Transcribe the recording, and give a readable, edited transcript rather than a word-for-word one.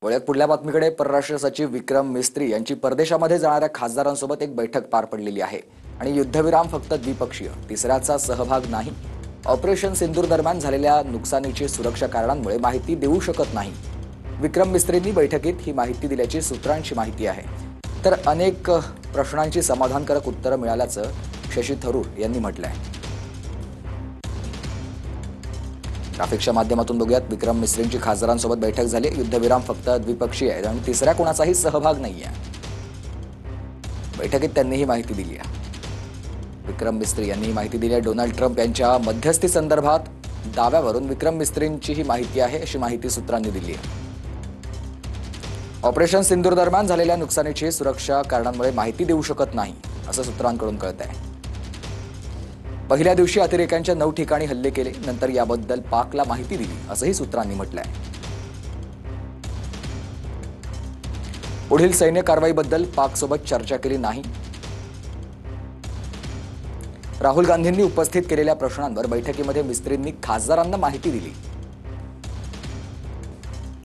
वळ्यात पुढल्या बातमीकडे परराष्ट्र सचिव विक्रम मिस्त्री यांची परदेशामध्ये जाणाऱ्या खासदारांसोबत एक बैठक पार पडलेली आहे आणि युद्धविराम फक्त द्विपक्षीय, तिसऱ्याचा सहभाग नाही. ऑपरेशन सिंदूर दरम्यान झालेल्या नुकसानीची सुरक्षा कारणांमुळे माहिती देऊ शकत नाही. विक्रम मिस्त्रींनी बैठकीत ही माहिती दिल्याची सूत्रांची माहिती आहे. तर अनेक प्रश्नांची समाधानकारक उत्तरं मिळाल्याचं शशी थरूर यांनी म्हटलं आहे. ग्राफिक्सच्या माध्यमातून बघूयात. विक्रम मिस्त्रींची खासदारांसोबत बैठक झाली. युद्धविराम फक्त द्विपक्षीय आहे आणि तिसऱ्या कोणाचाही सहभाग नाहीये. बैठकीत त्यांनी ही माहिती दिली आहे. विक्रम मिस्त्री यांनी ही माहिती दिली आहे. डोनाल्ड ट्रम्प यांच्या मध्यस्थी संदर्भात दाव्यावरून विक्रम मिस्त्रींची ही माहिती आहे, अशी माहिती सूत्रांनी दिली आहे. ऑपरेशन सिंदूर दरम्यान झालेल्या नुकसानीची सुरक्षा कारणांमुळे माहिती देऊ शकत नाही, असं सूत्रांकडून कळत आहे. पहिल्या दिवशी अतिरेक्यांच्या 9 ठिकाणी हल्ले केले, नंतर याबद्दल पाकला माहिती दिली, असंही सूत्रांनी म्हटलंय. पुढील सैन्य कारवाईबद्दल पाकसोबत चर्चा केली नाही. राहुल गांधींनी उपस्थित केलेल्या प्रश्नांवर बैठकीमध्ये मिस्त्रींनी खासदारांना माहिती दिली.